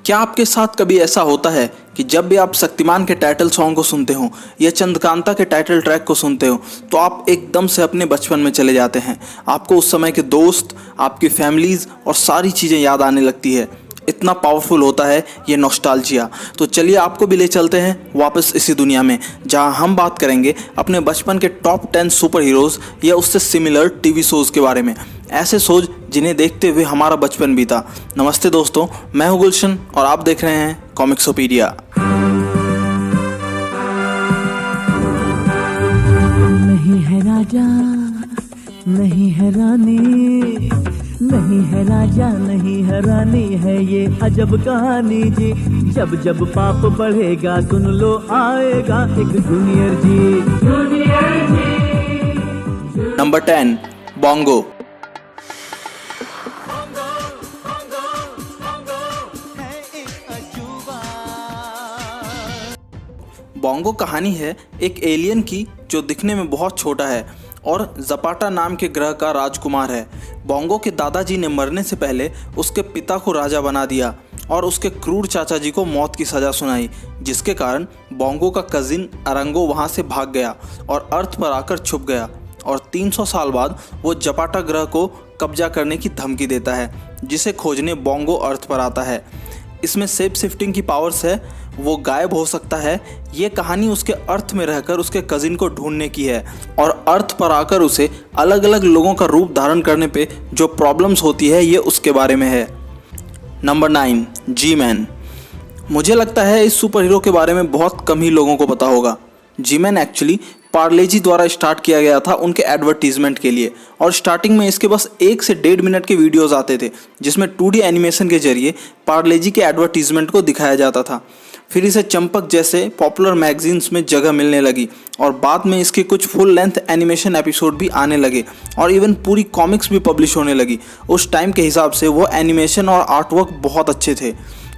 क्या आपके साथ कभी ऐसा होता है कि जब भी आप शक्तिमान के टाइटल सॉन्ग को सुनते हो या चंद्रकांता के टाइटल ट्रैक को सुनते हो तो आप एकदम से अपने बचपन में चले जाते हैं। आपको उस समय के दोस्त, आपकी फैमिलीज और सारी चीज़ें याद आने लगती है। इतना पावरफुल होता है ये नॉस्टैल्जिया। तो चलिए आपको भी ले चलते हैं वापस इसी दुनिया में, जहां हम बात करेंगे अपने बचपन के टॉप 10 सुपर हीरोज़ या उससे सिमिलर टीवी शोज़ के बारे में, ऐसे शोज जिन्हें देखते हुए हमारा बचपन बीता। नमस्ते दोस्तों, मैं हूं गुलशन और आप देख रहे हैं कॉमिक्सोपीडिया। नहीं है राजा, नहीं है रानी, नहीं है राजा, नहीं है रानी, है ये अजब कहानी जी। जब जब पाप बढ़ेगा सुन लो आएगा एक junior G, junior G. Number 10, Bongo. Bongo कहानी है एक एलियन की जो दिखने में बहुत छोटा है और जपाटा नाम के ग्रह का राजकुमार है। बोंगो के दादाजी ने मरने से पहले उसके पिता को राजा बना दिया और उसके क्रूर चाचा जी को मौत की सज़ा सुनाई, जिसके कारण बोंगो का कजिन अरंगो वहां से भाग गया और अर्थ पर आकर छुप गया और 300 साल बाद वो जपाटा ग्रह को कब्जा करने की धमकी देता है, जिसे खोजने बोंगो अर्थ पर आता है। इसमें शेप शिफ्टिंग की पावर्स है, वो गायब हो सकता है। ये कहानी उसके अर्थ में रहकर उसके कजिन को ढूंढने की है और अर्थ पर आकर उसे अलग अलग लोगों का रूप धारण करने पे जो प्रॉब्लम्स होती है ये उसके बारे में है। नंबर 9, जी मैन। मुझे लगता है इस सुपर हीरो के बारे में बहुत कम ही लोगों को पता होगा। जी मैन एक्चुअली पार्ले-जी द्वारा स्टार्ट किया गया था उनके एडवर्टीजमेंट के लिए और स्टार्टिंग में इसके बस 1 से 1.5 मिनट के वीडियोस आते थे जिसमें 2D एनिमेशन के जरिए पार्ले-जी के एडवर्टीजमेंट को दिखाया जाता था। फिर इसे चंपक जैसे पॉपुलर मैगजीन्स में जगह मिलने लगी और बाद में इसके कुछ फुल लेंथ एनिमेशन एपिसोड भी आने लगे और इवन पूरी कॉमिक्स भी पब्लिश होने लगी। उस टाइम के हिसाब से वो एनिमेशन और आर्टवर्क बहुत अच्छे थे।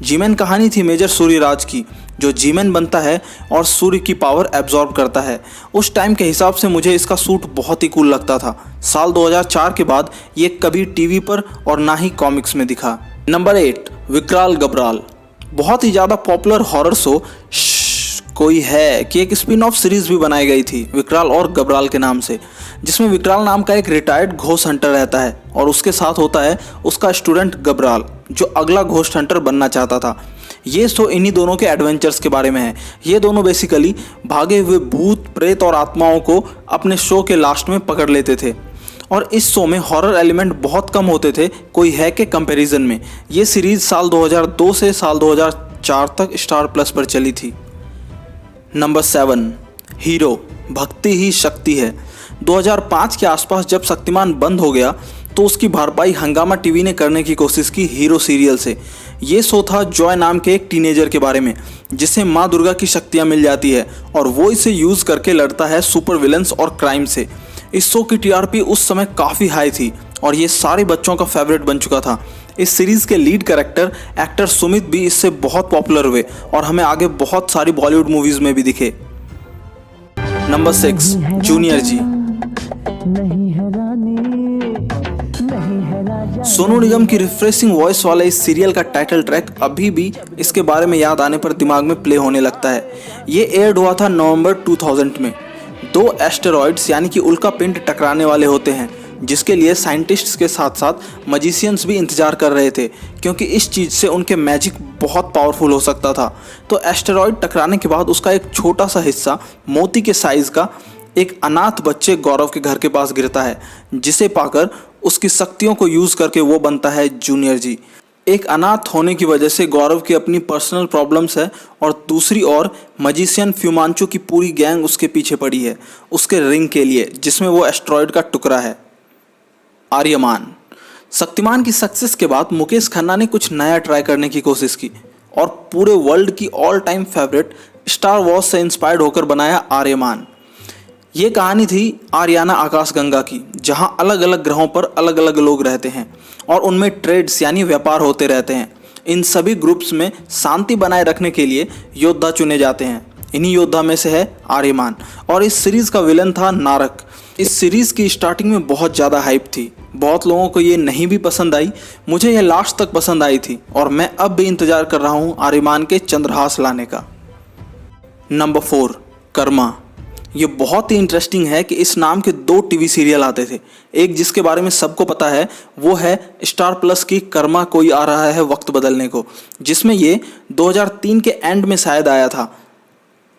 जी-मैन कहानी थी मेजर सूर्यराज की, जो जी-मैन बनता है और सूर्य की पावर एब्जॉर्ब करता है। उस टाइम के हिसाब से मुझे इसका सूट बहुत ही कूल लगता था। साल 2004 के बाद ये कभी टीवी पर और ना ही कॉमिक्स में दिखा। नंबर 8, विकराल गब्राल। बहुत ही ज़्यादा पॉपुलर हॉरर शो कोई है कि एक स्पिन ऑफ सीरीज भी बनाई गई थी विकराल और गब्राल के नाम से, जिसमें विकराल नाम का एक रिटायर्ड घोस्ट हंटर रहता है और उसके साथ होता है उसका स्टूडेंट गब्राल, जो अगला घोस्ट हंटर बनना चाहता था। ये शो इन्हीं दोनों के एडवेंचर्स के बारे में है। ये दोनों बेसिकली भागे हुए भूत, प्रेत और आत्माओं को अपने शो के लास्ट में पकड़ लेते थे और इस शो में हॉरर एलिमेंट बहुत कम होते थे कोई है के कंपैरिजन में। ये सीरीज साल 2002 से साल 2004 तक स्टार प्लस पर चली थी। नंबर 7, हीरो, भक्ति ही शक्ति है। 2005 के आसपास जब शक्तिमान बंद हो गया तो उसकी भरपाई हंगामा टीवी ने करने की कोशिश की हीरो सीरियल से। ये शो था जॉय नाम के एक टीनेजर के बारे में जिसे माँ दुर्गा की शक्तियाँ मिल जाती है और वो इसे यूज़ करके लड़ता है सुपर विलन्स और क्राइम से। इस शो की टीआरपी उस समय काफ़ी हाई थी और ये सारे बच्चों का फेवरेट बन चुका था। इस सीरीज़ के लीड कैरेक्टर एक्टर सुमित भी इससे बहुत पॉपुलर हुए और हमें आगे बहुत सारी बॉलीवुड मूवीज़ में भी दिखे। नंबर 6, जूनियर जी। नहीं है रानी, नहीं है राजा। सोनू निगम की रिफ्रेशिंग वॉइस वाले इस सीरियल का टाइटल ट्रैक अभी भी इसके बारे में याद आने पर दिमाग में प्ले होने लगता है। ये एयर्ड हुआ था नवंबर 2000 में। 2 एस्टेरॉइड्स यानी कि उल्का पिंड टकराने वाले होते हैं, जिसके लिए साइंटिस्ट्स के साथ साथ मजिशियंस भी इंतजार कर रहे थे क्योंकि इस चीज़ से उनके मैजिक बहुत पावरफुल हो सकता था। तो एस्टेरॉइड टकराने के बाद उसका एक छोटा सा हिस्सा मोती के साइज़ का एक अनाथ बच्चे गौरव के घर के पास गिरता है, जिसे पाकर उसकी शक्तियों को यूज़ करके वो बनता है जूनियर जी। एक अनाथ होने की वजह से गौरव की अपनी पर्सनल प्रॉब्लम्स है और दूसरी ओर मजिशियन फ्यूमांचो की पूरी गैंग उसके पीछे पड़ी है उसके रिंग के लिए, जिसमें वो एस्ट्रॉयड का टुकड़ा है। आर्यमान। शक्तिमान की सक्सेस के बाद मुकेश खन्ना ने कुछ नया ट्राई करने की कोशिश की और पूरे वर्ल्ड की all time favourite star Wars से इंस्पायर्ड होकर बनाया आर्यमान। ये कहानी थी आर्याना आकाशगंगा की, जहां अलग अलग ग्रहों पर अलग अलग लोग रहते हैं और उनमें ट्रेड्स यानी व्यापार होते रहते हैं। इन सभी ग्रुप्स में शांति बनाए रखने के लिए योद्धा चुने जाते हैं। इन्हीं योद्धा में से है आर्यमान और इस सीरीज़ का विलन था नारक। इस सीरीज़ की स्टार्टिंग में बहुत ज़्यादा हाइप थी, बहुत लोगों को ये नहीं भी पसंद आई, मुझे यह लास्ट तक पसंद आई थी और मैं अब भी इंतज़ार कर रहा हूँ आर्यमान के चंद्रहास लाने का। नंबर 4, कर्मा। ये बहुत ही इंटरेस्टिंग है कि इस नाम के 2 टीवी सीरियल आते थे। एक जिसके बारे में सबको पता है वो है स्टार प्लस की कर्मा कोई आ रहा है वक्त बदलने को, जिसमें ये 2003 के एंड में शायद आया था,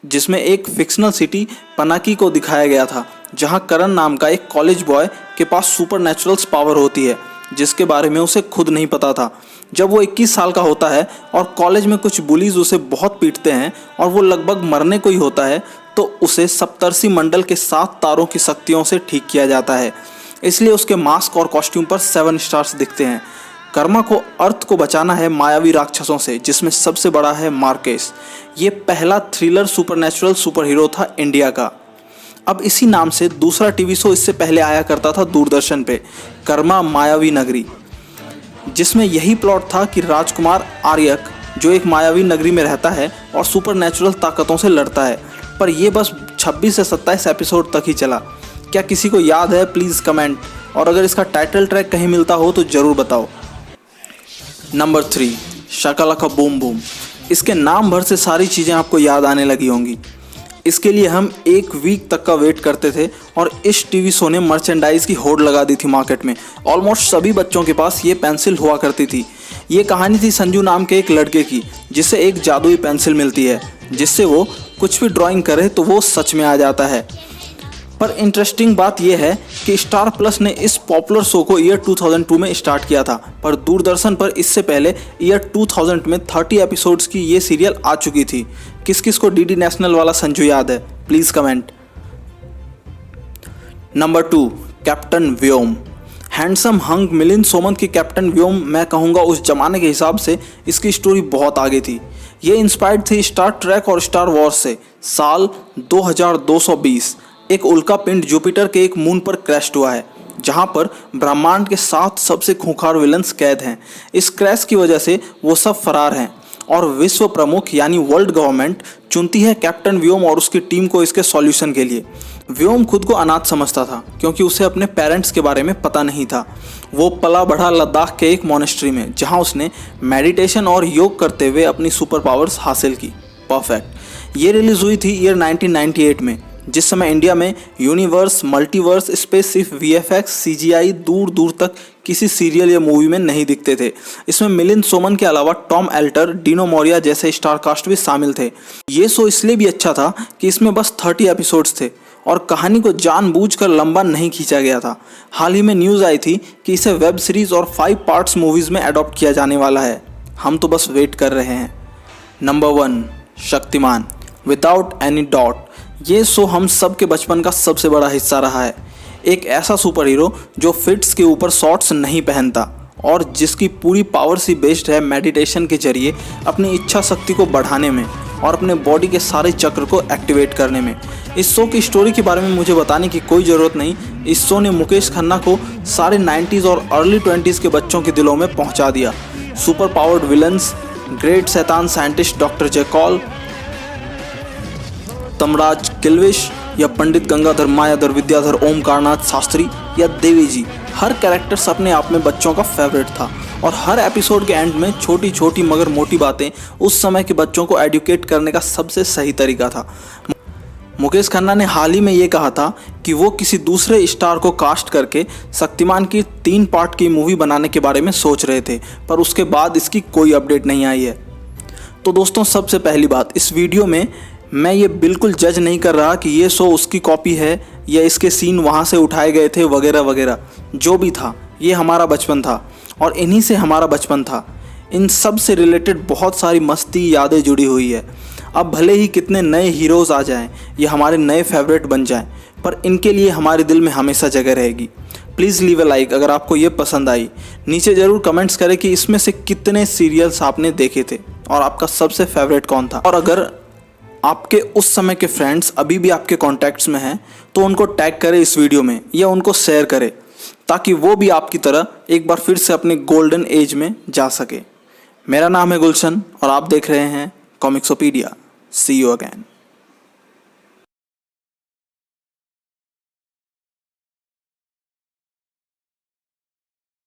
जिसमें एक फिक्शनल सिटी पनाकी को दिखाया गया था जहां करण नाम का एक कॉलेज बॉय के पास सुपरनैचुरल्स पावर होती है जिसके बारे में उसे खुद नहीं पता था। जब वो 21 साल का होता है और कॉलेज में कुछ बुलीज उसे बहुत पीटते हैं और वो लगभग मरने को ही होता है, तो उसे सप्तर्षि मंडल के 7 तारों की शक्तियों से ठीक किया जाता है। इसलिए उसके मास्क और कॉस्ट्यूम पर 7 स्टार्स दिखते हैं। कर्मा को अर्थ को बचाना है मायावी राक्षसों से, जिसमें सबसे बड़ा है मार्केस। ये पहला थ्रिलर सुपरनैचुरल सुपर हीरो था इंडिया का। अब इसी नाम से दूसरा टीवी शो इससे पहले आया करता था दूरदर्शन पे, कर्मा मायावी नगरी, जिसमें यही प्लॉट था कि राजकुमार आर्यक जो एक मायावी नगरी में रहता है और सुपरनैचुरल ताकतों से लड़ता है, पर यह बस 26 से 27 एपिसोड तक ही चला। क्या किसी को याद है? प्लीज़ कमेंट, और अगर इसका टाइटल ट्रैक कहीं मिलता हो तो ज़रूर बताओ। Number 3, Shakalaka boom boom. इसके नाम भर से सारी चीज़ें आपको याद आने लगी होंगी। इसके लिए हम 1 वीक तक का वेट करते थे और इस टीवी शो ने मर्चेंडाइज की होड़ लगा दी थी मार्केट में। ऑलमोस्ट सभी बच्चों के पास ये पेंसिल हुआ करती थी। ये कहानी थी संजू नाम के एक लड़के की, जिसे एक जादुई पेंसिल मिलती है जिससे वो कुछ भी ड्राइंग करे तो वो सच में आ जाता है। पर इंटरेस्टिंग बात यह है कि स्टार प्लस ने इस पॉपुलर शो को ईयर 2002 में स्टार्ट किया था, पर दूरदर्शन पर इससे पहले ईयर 2000 में 30 एपिसोड्स की ये सीरियल आ चुकी थी। किस किस को डीडी नेशनल वाला संजू याद है? Please comment. Number 2, captain Vyom. Handsome hunk Milind Soman की कैप्टन व्योम, मैं कहूँगा उस जमाने के हिसाब से इसकी स्टोरी बहुत आगे थी। ये इंस्पायर्ड थी स्टार ट्रैक और स्टार वॉर्स से। साल 2220 एक उल्का पिंड जुपिटर के एक मून पर क्रैश हुआ है, जहां पर ब्रह्मांड के 7 सबसे खूंखार विलन्स कैद हैं। इस क्रैश की वजह से वो सब फरार हैं और विश्व प्रमुख यानी वर्ल्ड गवर्नमेंट चुनती है कैप्टन व्योम और उसकी टीम को इसके सॉल्यूशन के लिए। व्योम खुद को अनाथ समझता था क्योंकि उसे अपने पेरेंट्स के बारे में पता नहीं था। वो पला बढ़ा लद्दाख के एक मॉनेस्ट्री में, जहां उसने मेडिटेशन और योग करते हुए अपनी सुपर पावर्स हासिल की। परफेक्ट। ये रिलीज हुई थी ईयर 1998 में, जिस समय इंडिया में यूनिवर्स, मल्टीवर्स, स्पेस, सिर्फ VFX, CGI दूर दूर तक किसी सीरियल या मूवी में नहीं दिखते थे। इसमें मिलिंद सोमन के अलावा टॉम एल्टर, डीनो मोरिया जैसे स्टार कास्ट भी शामिल थे। ये शो इसलिए भी अच्छा था कि इसमें बस 30 एपिसोड्स थे और कहानी को जानबूझकर लंबा नहीं खींचा गया था। हाल ही में न्यूज़ आई थी कि इसे वेब सीरीज़ और 5 पार्ट्स मूवीज़ में अडॉप्ट किया जाने वाला है। हम तो बस वेट कर रहे हैं। Number 1, Shaktimaan. Without any doubt ये शो हम सब के बचपन का सबसे बड़ा हिस्सा रहा है। एक ऐसा सुपर हीरो जो फिट्स के ऊपर शॉर्ट्स नहीं पहनता और जिसकी पूरी पावर सी बेस्ड है मेडिटेशन के जरिए अपनी इच्छा शक्ति को बढ़ाने में और अपने बॉडी के सारे चक्र को एक्टिवेट करने में। इस शो की स्टोरी के बारे में मुझे बताने की कोई ज़रूरत नहीं। इस शो ने मुकेश खन्ना को सारे 90s और अर्ली 20s के बच्चों के दिलों में पहुंचा दिया। सुपर पावर्ड विलन्स, ग्रेट शैतान scientist doctor jackal, Tamraj Kilvish या पंडित गंगाधर मायाधर विद्याधर ओमकारनाथ शास्त्री या देवी जी, हर कैरेक्टर्स अपने आप में बच्चों का फेवरेट था और हर एपिसोड के एंड में छोटी छोटी मगर मोटी बातें उस समय के बच्चों को एडुकेट करने का सबसे सही तरीका था। मुकेश खन्ना ने हाल ही में ये कहा था कि वो किसी दूसरे स्टार को कास्ट करके शक्तिमान की 3 पार्ट की मूवी बनाने के बारे में सोच रहे थे, पर उसके बाद इसकी कोई अपडेट नहीं आई है। तो दोस्तों, सबसे पहली बात, इस वीडियो में मैं ये बिल्कुल जज नहीं कर रहा कि ये शो उसकी कॉपी है या इसके सीन वहाँ से उठाए गए थे वगैरह वगैरह। जो भी था, ये हमारा बचपन था और इन्हीं से हमारा बचपन था। इन सब से रिलेटेड बहुत सारी मस्ती यादें जुड़ी हुई है। अब भले ही कितने नए हीरोज़ आ जाएं या हमारे नए फेवरेट बन जाएं, पर इनके लिए हमारे दिल में हमेशा जगह रहेगी। प्लीज़ लीव अ लाइक अगर आपको ये पसंद आई। नीचे ज़रूर कमेंट्स करें कि इसमें से कितने सीरियल्स आपने देखे थे और आपका सबसे फेवरेट कौन था। और अगर आपके उस समय के फ्रेंड्स अभी भी आपके कॉन्टैक्ट्स में हैं तो उनको टैग करें इस वीडियो में या उनको शेयर करें, ताकि वो भी आपकी तरह एक बार फिर से अपने गोल्डन एज में जा सके। मेरा नाम है गुलशन और आप देख रहे हैं कॉमिक्सोपीडिया। सी यू अगेन।